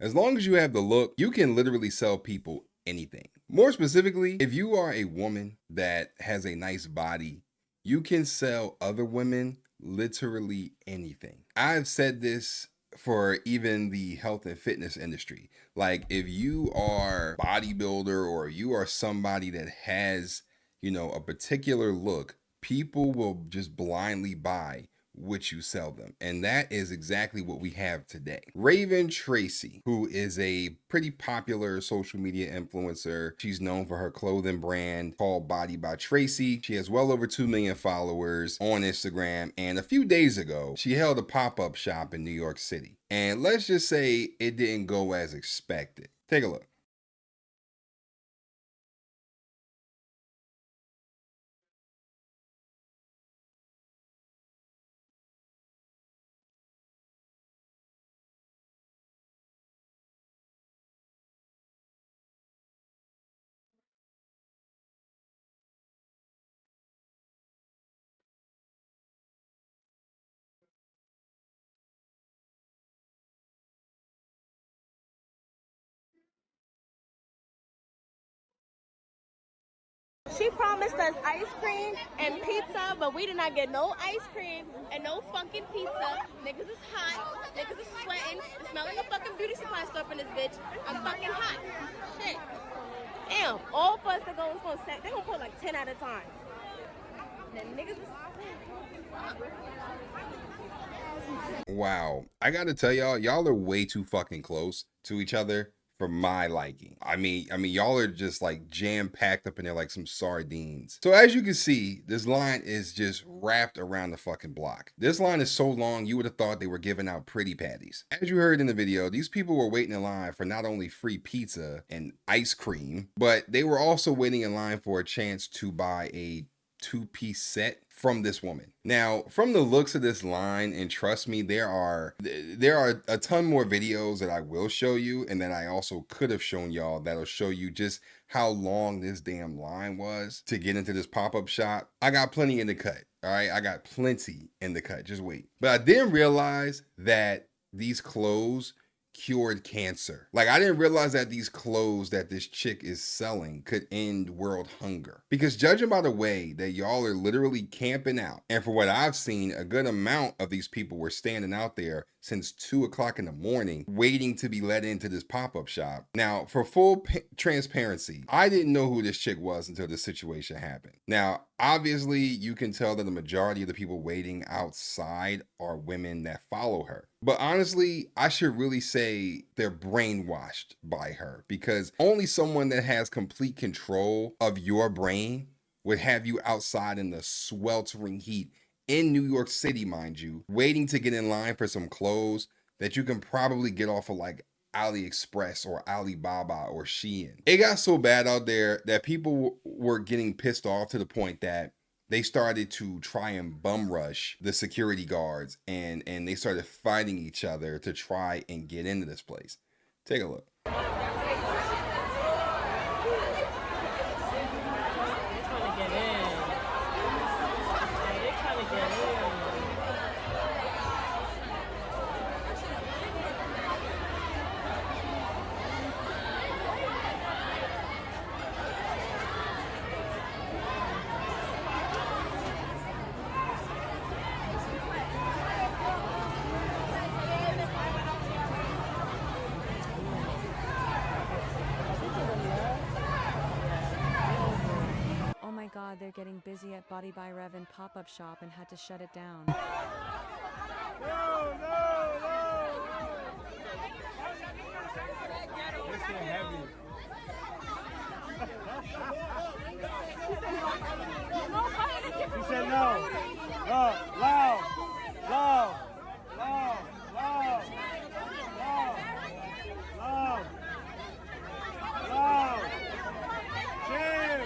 As long as you have the look, you can literally sell people anything. More specifically, if you are a woman that has a nice body, you can sell other women literally anything. I've said this for even the health and fitness industry. Like if you are a bodybuilder or you are somebody that has, a particular look, people will just blindly buy which you sell them. And that is exactly what we have today. Raven Tracy, who is a pretty popular social media influencer. She's known for her clothing brand called Body by Tracy. She has well over 2 million followers on Instagram. And a few days ago, she held a pop-up shop in New York City. And let's just say it didn't go as expected. Take a look. She promised us ice cream and pizza, but we did not get no ice cream and no fucking pizza. Niggas is hot. Niggas is sweating. It's smelling a fucking beauty supply store in this bitch. I'm fucking hot. Shit. Damn, all of us that go is gonna set, they gonna put like 10 at a time. And the niggas is Wow. I gotta tell y'all are way too fucking close to each other for my liking. I mean, y'all are just like jam packed up in there like some sardines. So as you can see, this line is just wrapped around the fucking block. This line is so long, you would have thought they were giving out pretty patties. As you heard in the video, these people were waiting in line for not only free pizza and ice cream, but they were also waiting in line for a chance to buy a two-piece set from this woman. Now, from the looks of this line, and trust me, there are a ton more videos that I will show you and that I also could have shown y'all that'll show you just how long this damn line was to get into this pop-up shop. I got plenty in the cut. All right, I got plenty in the cut. Just wait. But I didn't realize that these clothes cured cancer. Like I didn't realize that these clothes that this chick is selling could end world hunger. Because judging by the way that y'all are literally camping out, and for what I've seen, a good amount of these people were standing out there since 2 o'clock in the morning waiting to be let into this pop-up shop. Now, for full transparency, I didn't know who this chick was until this situation happened. Now, obviously, you can tell that the majority of the people waiting outside are women that follow her. But honestly, I should really say they're brainwashed by her because only someone that has complete control of your brain would have you outside in the sweltering heat in New York City, mind you, waiting to get in line for some clothes that you can probably get off of like AliExpress or Alibaba or Shein. It got so bad out there that people were getting pissed off to the point that they started to try and bum rush the security guards and they started fighting each other to try and get into this place. Take a look. Oh my god, they're getting busy at Body by Revan pop-up shop and had to shut it down. No, no, no. This is heavy. He said no. Loud, loud, loud, loud, loud, loud, loud, loud. Chill,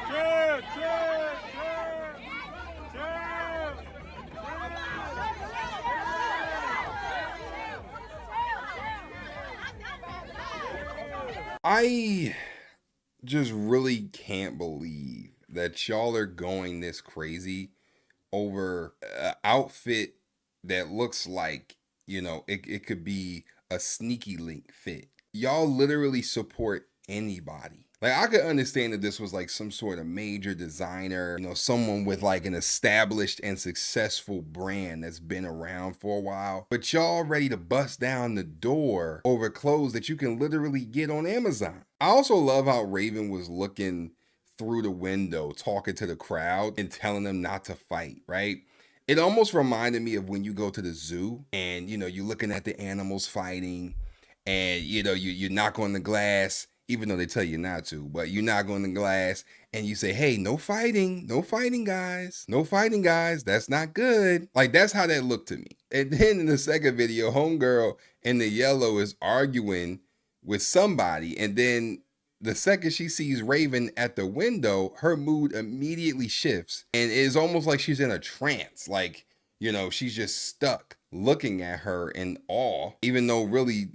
chill, chill, chill, chill. I just really can't believe that y'all are going this crazy over an outfit that looks like, it could be a sneaky link fit. Y'all literally support anybody. Like, I could understand that this was like some sort of major designer, you know, someone with like an established and successful brand that's been around for a while. But y'all ready to bust down the door over clothes that you can literally get on Amazon. I also love how Raven was looking through the window, talking to the crowd and telling them not to fight, right? It almost reminded me of when you go to the zoo and, you know, you're looking at the animals fighting and, you know, you knock on the glass, even though they tell you not to, but you knock on the glass and you say, hey, no fighting, guys, no fighting, guys. That's not good. Like, that's how that looked to me. And then in the second video, homegirl in the yellow is arguing with somebody. And then the second she sees Raven at the window, her mood immediately shifts and it is almost like she's in a trance. Like, you know, she's just stuck looking at her in awe, even though really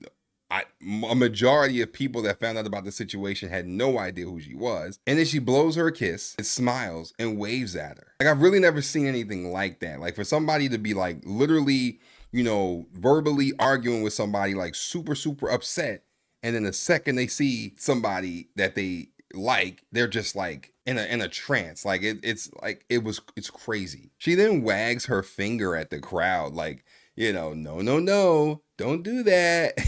a majority of people that found out about the situation had no idea who she was. And then she blows her a kiss and smiles and waves at her. Like, I've really never seen anything like that. Like, for somebody to be like literally, you know, verbally arguing with somebody, like super, super upset. And then the second they see somebody that they like, they're just like in a trance. Like, it's crazy. She then wags her finger at the crowd, like, you know, no, don't do that.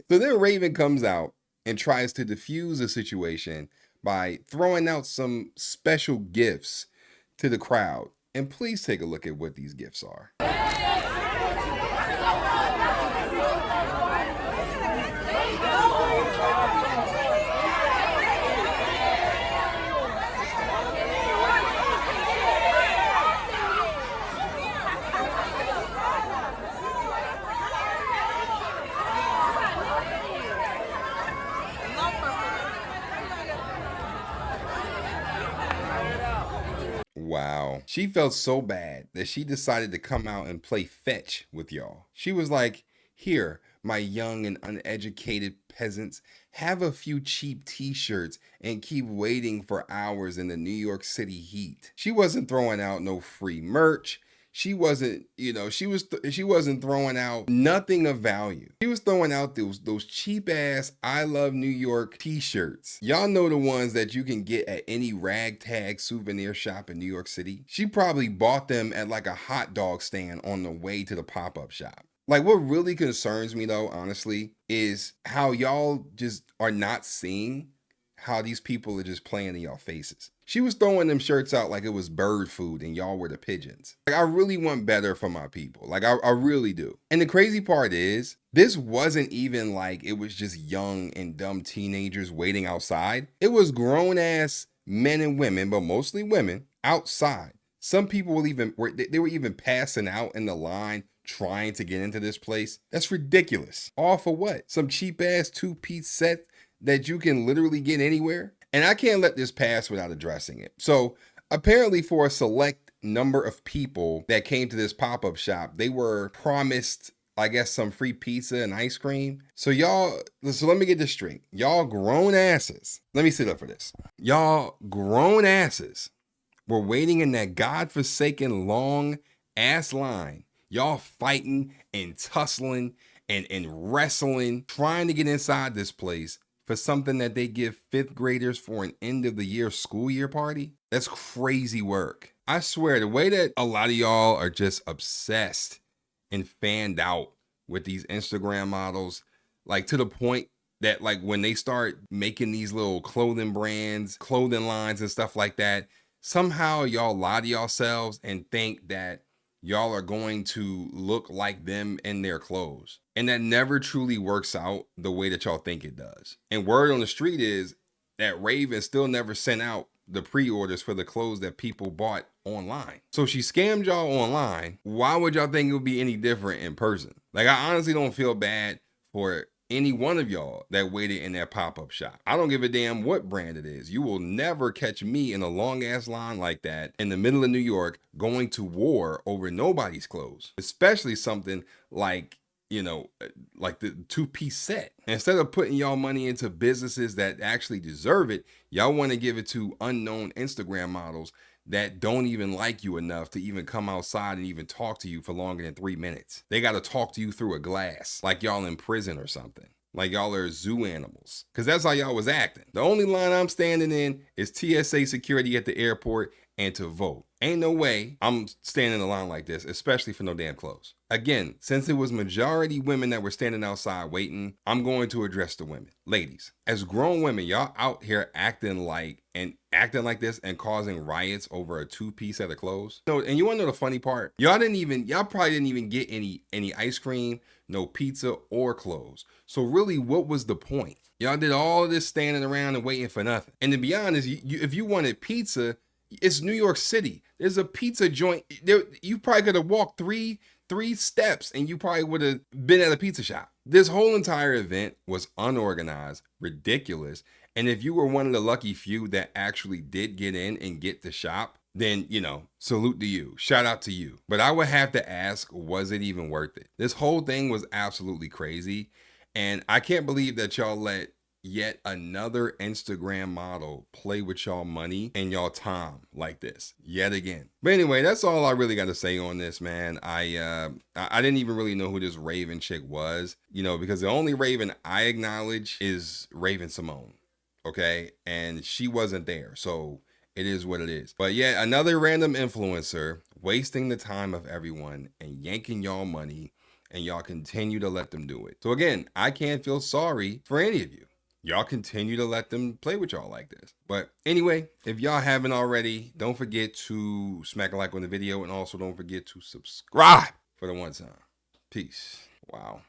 So then Raven comes out and tries to diffuse the situation by throwing out some special gifts to the crowd. And please take a look at what these gifts are. Wow. She felt so bad that she decided to come out and play fetch with y'all. She was like, here, my young and uneducated peasants, have a few cheap t-shirts and keep waiting for hours in the New York City heat. She wasn't throwing out no free merch. She wasn't, you know, she wasn't throwing out nothing of value. She was throwing out those cheap ass I Love New York t-shirts. Y'all know the ones that you can get at any ragtag souvenir shop in New York City. She probably bought them at like a hot dog stand on the way to the pop-up shop. Like, what really concerns me though, honestly, is how y'all just are not seeing how these people are just playing in y'all faces. She was throwing them shirts out like it was bird food and y'all were the pigeons. Like, I really want better for my people. Like, I really do. And the crazy part is, this wasn't even like it was just young and dumb teenagers waiting outside. It was grown ass men and women, but mostly women, outside. Some people were even passing out in the line trying to get into this place. That's ridiculous. All for what? Some cheap ass 2-piece set that you can literally get anywhere? And I can't let this pass without addressing it. So apparently for a select number of people that came to this pop-up shop, they were promised, I guess, some free pizza and ice cream. So let me get this straight. Y'all grown asses. Let me sit up for this. Y'all grown asses were waiting in that godforsaken long ass line. Y'all fighting and tussling and wrestling, trying to get inside this place for something that they give fifth graders for an end of the year school year party. That's crazy work. I swear, the way that a lot of y'all are just obsessed and fanned out with these Instagram models, like to the point that like when they start making these little clothing brands, clothing lines and stuff like that, somehow y'all lie to yourselves and think that y'all are going to look like them in their clothes. And that never truly works out the way that y'all think it does. And word on the street is that Raven still never sent out the pre-orders for the clothes that people bought online. So she scammed y'all online. Why would y'all think it would be any different in person? Like, I honestly don't feel bad for any one of y'all that waited in that pop-up shop. I don't give a damn what brand it is. You will never catch me in a long ass line like that in the middle of New York going to war over nobody's clothes, especially something like, you know, like the 2-piece set. Instead of putting y'all money into businesses that actually deserve it, y'all want to give it to unknown Instagram models that don't even like you enough to even come outside and even talk to you for longer than 3 minutes. They got to talk to you through a glass, like y'all in prison or something. Like y'all are zoo animals. Because that's how y'all was acting. The only line I'm standing in is TSA security at the airport and to vote. Ain't no way I'm standing in a line like this, especially for no damn clothes. Again, since it was majority women that were standing outside waiting, I'm going to address the women. Ladies, as grown women, y'all out here acting like this and causing riots over a 2-piece set of clothes. No, and you want to know the funny part? Y'all probably didn't even get any ice cream, no pizza or clothes. So really, what was the point? Y'all did all of this standing around and waiting for nothing. And to be honest, if you wanted pizza, it's New York City. There's a pizza joint. You probably could have walked three steps and you probably would have been at a pizza shop. This whole entire event was unorganized, ridiculous. And if you were one of the lucky few that actually did get in and get to shop, then, salute to you. Shout out to you. But I would have to ask, was it even worth it? This whole thing was absolutely crazy. And I can't believe that y'all let yet another Instagram model play with y'all money and y'all time like this yet again. But anyway, that's all I really got to say on this, man. I didn't even really know who this Raven chick was, because the only Raven I acknowledge is Raven Simone. Okay. And she wasn't there. So it is what it is. But yeah, another random influencer wasting the time of everyone and yanking y'all money, and y'all continue to let them do it. So again, I can't feel sorry for any of you. Y'all continue to let them play with y'all like this. But anyway, if y'all haven't already, don't forget to smack a like on the video, and also don't forget to subscribe for the one time. Peace. Wow.